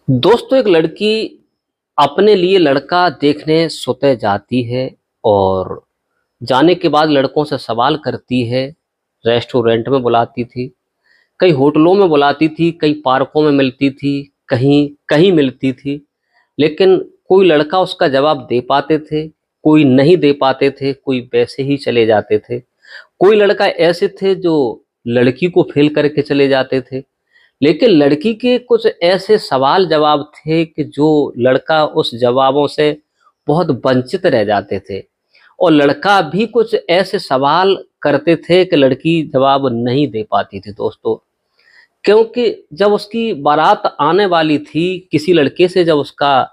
दोस्तों, एक लड़की अपने लिए लड़का देखने स्वतः जाती है और जाने के बाद लड़कों से सवाल करती है। रेस्टोरेंट में बुलाती थी, कई होटलों में बुलाती थी, कई पार्कों में मिलती थी, कहीं कहीं मिलती थी। लेकिन कोई लड़का उसका जवाब दे पाते थे, कोई नहीं दे पाते थे, कोई वैसे ही चले जाते थे। कोई लड़का ऐसे थे जो लड़की को फेल करके चले जाते थे। लेकिन लड़की के कुछ ऐसे सवाल जवाब थे कि जो लड़का उस जवाबों से बहुत वंचित रह जाते थे, और लड़का भी कुछ ऐसे सवाल करते थे कि लड़की जवाब नहीं दे पाती थी दोस्तों। क्योंकि जब उसकी बारात आने वाली थी, किसी लड़के से जब उसका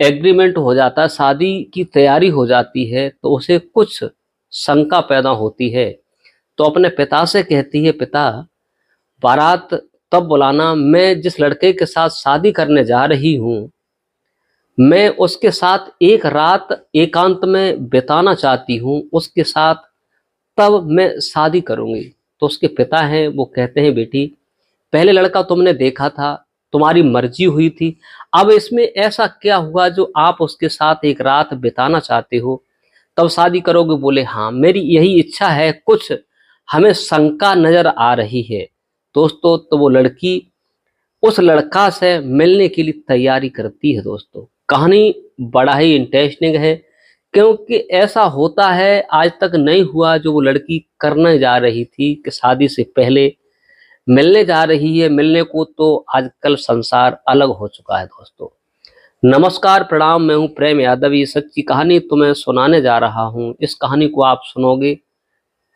एग्रीमेंट हो जाता है, शादी की तैयारी हो जाती है, तो उसे कुछ शंका पैदा होती है। तो अपने पिता से कहती है, पिता, बारात तब बुलाना, मैं जिस लड़के के साथ शादी करने जा रही हूँ, मैं उसके साथ एक रात एकांत में बिताना चाहती हूँ, उसके साथ तब मैं शादी करूँगी। तो उसके पिता हैं, वो कहते हैं, बेटी, पहले लड़का तुमने देखा था, तुम्हारी मर्जी हुई थी, अब इसमें ऐसा क्या हुआ जो आप उसके साथ एक रात बिताना चाहते हो, तब शादी करोगे? बोले, हाँ, मेरी यही इच्छा है, कुछ हमें शंका नजर आ रही है। दोस्तों, तो वो लड़की उस लड़का से मिलने के लिए तैयारी करती है। दोस्तों, कहानी बड़ा ही इंटरेस्टिंग है, क्योंकि ऐसा होता है, आज तक नहीं हुआ जो वो लड़की करने जा रही थी कि शादी से पहले मिलने जा रही है। मिलने को तो आजकल संसार अलग हो चुका है। दोस्तों, नमस्कार, प्रणाम, मैं हूं प्रेम यादव। ये सच्ची कहानी तुम्हें सुनाने जा रहा हूं। इस कहानी को आप सुनोगे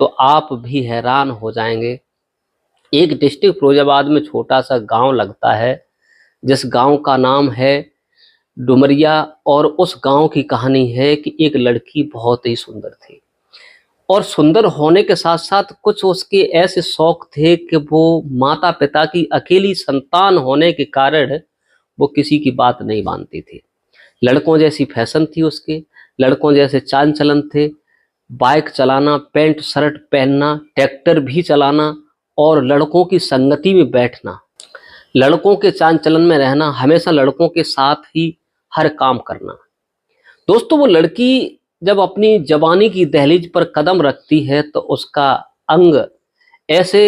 तो आप भी हैरान हो जाएंगे। एक डिस्ट्रिक्ट फिरोजाबाद में छोटा सा गांव लगता है, जिस गांव का नाम है डुमरिया। और उस गांव की कहानी है कि एक लड़की बहुत ही सुंदर थी, और सुंदर होने के साथ साथ कुछ उसके ऐसे शौक थे कि वो माता पिता की अकेली संतान होने के कारण वो किसी की बात नहीं मानती थी। लड़कों जैसी फैशन थी उसके, लड़कों जैसे चाल चलन थे, बाइक चलाना, पैंट शर्ट पहनना, ट्रैक्टर भी चलाना, और लड़कों की संगति में बैठना, लड़कों के चाल चलन में रहना, हमेशा लड़कों के साथ ही हर काम करना। दोस्तों, वो लड़की जब अपनी जवानी की दहलीज पर कदम रखती है तो उसका अंग ऐसे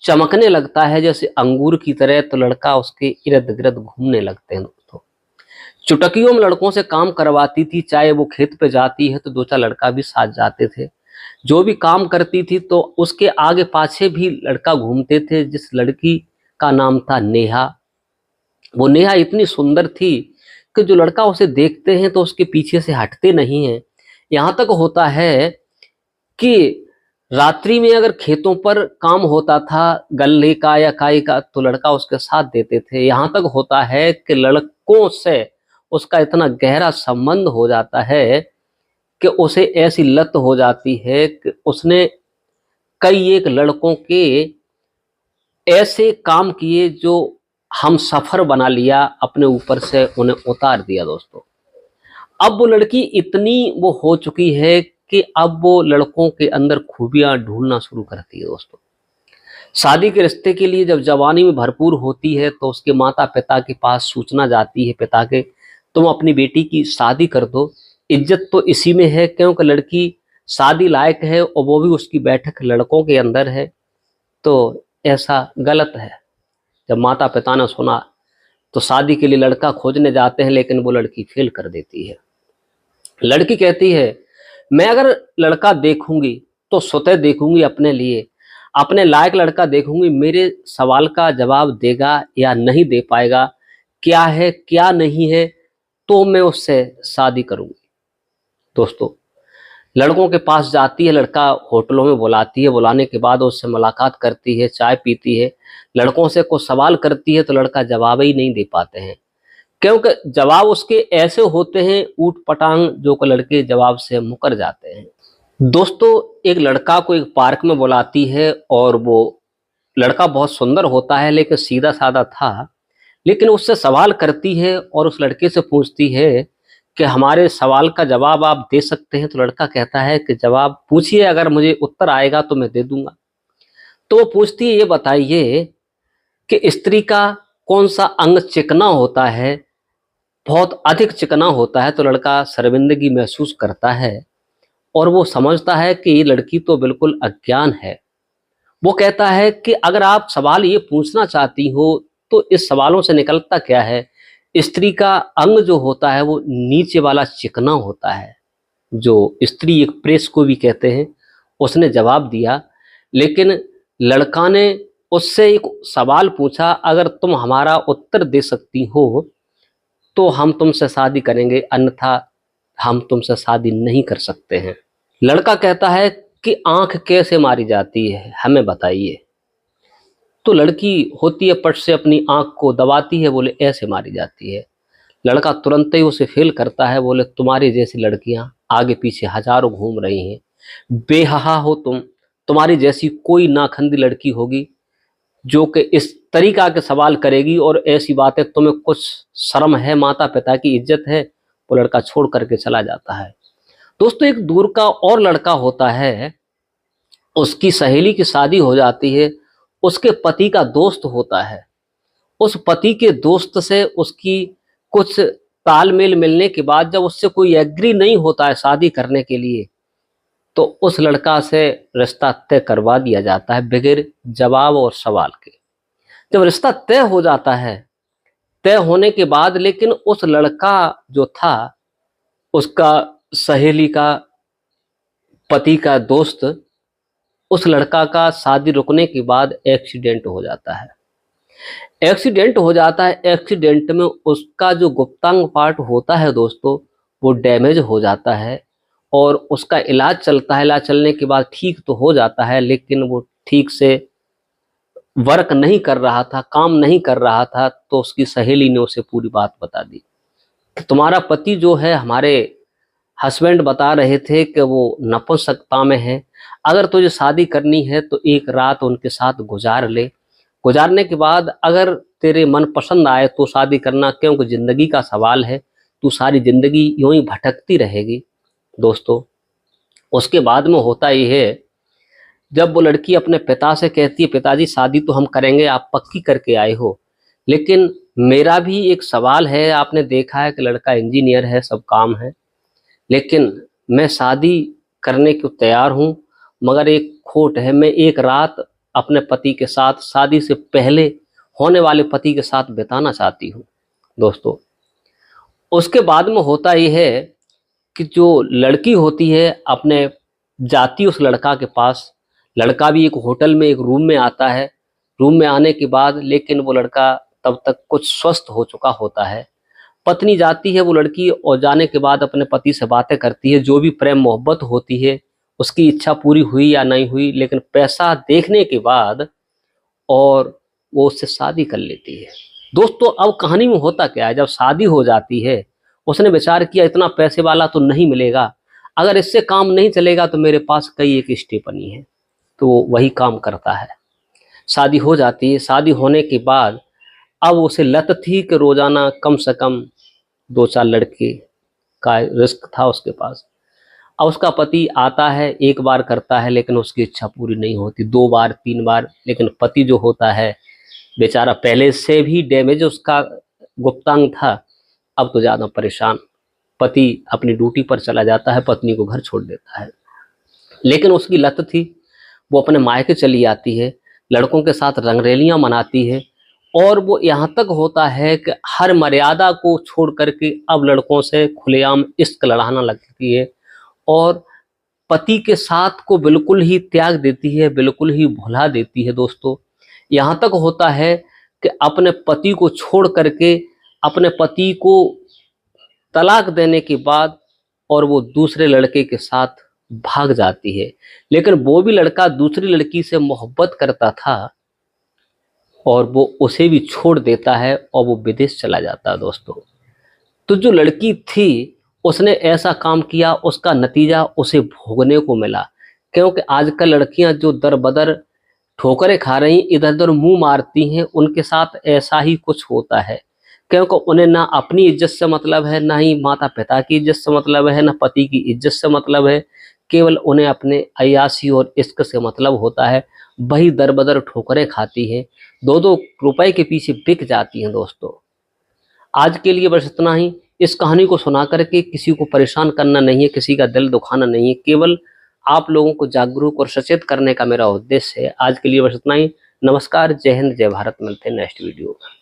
चमकने लगता है जैसे अंगूर की तरह। तो लड़का उसके इर्द गिर्द घूमने लगते हैं। दोस्तों, चुटकियों में लड़कों से काम करवाती थी, चाहे वो खेत पे जाती है तो दो चार लड़का भी साथ जाते थे। जो भी काम करती थी तो उसके आगे पाछे भी लड़का घूमते थे। जिस लड़की का नाम था नेहा, वो नेहा इतनी सुंदर थी कि जो लड़का उसे देखते हैं तो उसके पीछे से हटते नहीं हैं। यहाँ तक होता है कि रात्रि में अगर खेतों पर काम होता था, गल्ले का या काई का, तो लड़का उसके साथ देते थे। यहाँ तक होता है कि लड़कों से उसका इतना गहरा संबंध हो जाता है कि उसे ऐसी लत हो जाती है कि उसने कई एक लड़कों के ऐसे काम किए जो हम सफर बना लिया, अपने ऊपर से उन्हें उतार दिया। दोस्तों, अब वो लड़की इतनी वो हो चुकी है कि अब वो लड़कों के अंदर खूबियां ढूंढना शुरू करती है। दोस्तों, शादी के रिश्ते के लिए जब जवानी में भरपूर होती है तो उसके माता पिता के पास सूचना जाती है, पिता के, तुम अपनी बेटी की शादी कर दो। इज्जत तो इसी में है, क्योंकि लड़की शादी लायक है और वो भी उसकी बैठक लड़कों के अंदर है। तो ऐसा गलत है। जब माता पिता ने सुना तो शादी के लिए लड़का खोजने जाते हैं, लेकिन वो लड़की फेल कर देती है। लड़की कहती है, मैं अगर लड़का देखूंगी तो स्वतः देखूंगी अपने लिए, अपने लायक लड़का देखूंगी, मेरे सवाल का जवाब देगा या नहीं दे पाएगा, क्या है क्या नहीं है, तो मैं उससे शादी करूंगी। दोस्तों, लड़कों के पास जाती है, लड़का होटलों में बुलाती है, बुलाने के बाद उससे मुलाकात करती है, चाय पीती है, लड़कों से कुछ सवाल करती है तो लड़का जवाब ही नहीं दे पाते हैं, क्योंकि जवाब उसके ऐसे होते हैं ऊट पटांग, जो कि लड़के जवाब से मुकर जाते हैं। दोस्तों, एक लड़का को एक पार्क में बुलाती है, और वो लड़का बहुत सुंदर होता है लेकिन सीधा साधा था। लेकिन उससे सवाल करती है और उस लड़के से पूछती है कि हमारे सवाल का जवाब आप दे सकते हैं? तो लड़का कहता है कि जवाब पूछिए, अगर मुझे उत्तर आएगा तो मैं दे दूंगा। तो वो पूछती है, ये बताइए कि स्त्री का कौन सा अंग चिकना होता है, बहुत अधिक चिकना होता है, तो लड़का शर्मिंदगी महसूस करता है और वो समझता है कि ये लड़की तो बिल्कुल अज्ञान है। वो कहता है कि अगर आप सवाल ये पूछना चाहती हो तो इस सवालों से निकलता क्या है, स्त्री का अंग जो होता है वो नीचे वाला चिकना होता है, जो स्त्री एक प्रेस को भी कहते हैं। उसने जवाब दिया, लेकिन लड़का ने उससे एक सवाल पूछा, अगर तुम हमारा उत्तर दे सकती हो तो हम तुमसे शादी करेंगे, अन्यथा हम तुमसे शादी नहीं कर सकते हैं। लड़का कहता है कि आंख कैसे मारी जाती है, हमें बताइए। तो लड़की होती है पट से अपनी आंख को दबाती है, बोले ऐसे मारी जाती है। लड़का तुरंत ही उसे फेल करता है, बोले तुम्हारी जैसी लड़कियां आगे पीछे हजारों घूम रही हैं, बेहया हो तुम, तुम्हारी जैसी कोई नाखंदी लड़की होगी जो कि इस तरीका के सवाल करेगी और ऐसी बातें, तुम्हें कुछ शर्म है, माता पिता की इज्जत है। वो लड़का छोड़ करके चला जाता है। दोस्तों, एक दूर का और लड़का होता है, उसकी सहेली की शादी हो जाती है, उसके पति का दोस्त होता है। उस पति के दोस्त से उसकी कुछ तालमेल मिलने के बाद जब उससे कोई एग्री नहीं होता है शादी करने के लिए, तो उस लड़का से रिश्ता तय करवा दिया जाता है बगैर जवाब और सवाल के। जब रिश्ता तय हो जाता है, तय होने के बाद लेकिन उस लड़का जो था, उसका सहेली का पति का दोस्त, उस लड़का का शादी रुकने के बाद एक्सीडेंट हो जाता है। एक्सीडेंट हो जाता है, एक्सीडेंट में उसका जो गुप्तांग पार्ट होता है दोस्तों, वो डैमेज हो जाता है और उसका इलाज चलता है। इलाज चलने के बाद ठीक तो हो जाता है, लेकिन वो ठीक से वर्क नहीं कर रहा था, काम नहीं कर रहा था। तो उसकी सहेली ने उसे पूरी बात बता दी कि तुम्हारा पति जो है, हमारे हस्बैंड बता रहे थे कि वो नपुंसकता में है, अगर तुझे शादी करनी है तो एक रात उनके साथ गुजार ले, गुजारने के बाद अगर तेरे मन पसंद आए तो शादी करना, क्योंकि जिंदगी का सवाल है, तू सारी जिंदगी यूं ही भटकती रहेगी। दोस्तों, उसके बाद में होता ही है, जब वो लड़की अपने पिता से कहती है, पिताजी शादी तो हम करेंगे, आप पक्की करके आए हो, लेकिन मेरा भी एक सवाल है, आपने देखा है कि लड़का इंजीनियर है, सब काम है, लेकिन मैं शादी करने को तैयार हूँ, मगर एक खोट है, मैं एक रात अपने पति के साथ, शादी से पहले होने वाले पति के साथ बिताना चाहती हूँ। दोस्तों, उसके बाद में होता ही है कि जो लड़की होती है अपने जाती उस लड़का के पास, लड़का भी एक होटल में एक रूम में आता है। रूम में आने के बाद लेकिन वो लड़का तब तक कुछ स्वस्थ हो चुका होता है। पत्नी जाती है, वो लड़की, और जाने के बाद अपने पति से बातें करती है, जो भी प्रेम मोहब्बत होती है, उसकी इच्छा पूरी हुई या नहीं हुई, लेकिन पैसा देखने के बाद और वो उससे शादी कर लेती है। दोस्तों, अब कहानी में होता क्या है, जब शादी हो जाती है, उसने विचार किया इतना पैसे वाला तो नहीं मिलेगा, अगर इससे काम नहीं चलेगा तो मेरे पास कई एक स्टेपनी है, तो वही काम करता है। शादी हो जाती है। शादी होने के बाद अब उसे लत थी कि रोजाना कम से कम 2-4 लड़के का रिस्क था उसके पास। अब उसका पति आता है, एक बार करता है, लेकिन उसकी इच्छा पूरी नहीं होती, 2 बार 3 बार, लेकिन पति जो होता है बेचारा, पहले से भी डैमेज उसका गुप्तांग था, अब तो ज़्यादा परेशान। पति अपनी ड्यूटी पर चला जाता है, पत्नी को घर छोड़ देता है, लेकिन उसकी लत थी, वो अपने मायके चली आती है, लड़कों के साथ रंगरेलियां मनाती है, और वो यहाँ तक होता है कि हर मर्यादा को छोड़ करके अब लड़कों से खुलेआम इश्क लड़ाना लगती है और पति के साथ को बिल्कुल ही त्याग देती है, बिल्कुल ही भुला देती है। दोस्तों, यहाँ तक होता है कि अपने पति को छोड़ करके, अपने पति को तलाक देने के बाद, और वो दूसरे लड़के के साथ भाग जाती है। लेकिन वो भी लड़का दूसरी लड़की से मोहब्बत करता था और वो उसे भी छोड़ देता है और वो विदेश चला जाता है। दोस्तों, तो जो लड़की थी उसने ऐसा काम किया, उसका नतीजा उसे भोगने को मिला, क्योंकि आजकल लड़कियां जो दर बदर ठोकरें खा रही, इधर उधर मुंह मारती हैं, उनके साथ ऐसा ही कुछ होता है, क्योंकि उन्हें ना अपनी इज्जत से मतलब है, ना ही माता पिता की इज्जत से मतलब है, ना पति की इज्जत से मतलब है, केवल उन्हें अपने अय्याशी और इश्क से मतलब होता है। वही दर बदर ठोकरें खाती हैं, 2-2 रुपए के पीछे बिक जाती हैं। दोस्तों, आज के लिए बस इतना ही। इस कहानी को सुना करके किसी को परेशान करना नहीं है, किसी का दिल दुखाना नहीं है, केवल आप लोगों को जागरूक और सचेत करने का मेरा उद्देश्य है। आज के लिए बस इतना ही। नमस्कार, जय हिंद, जय भारत। मिलते हैं नेक्स्ट वीडियो में।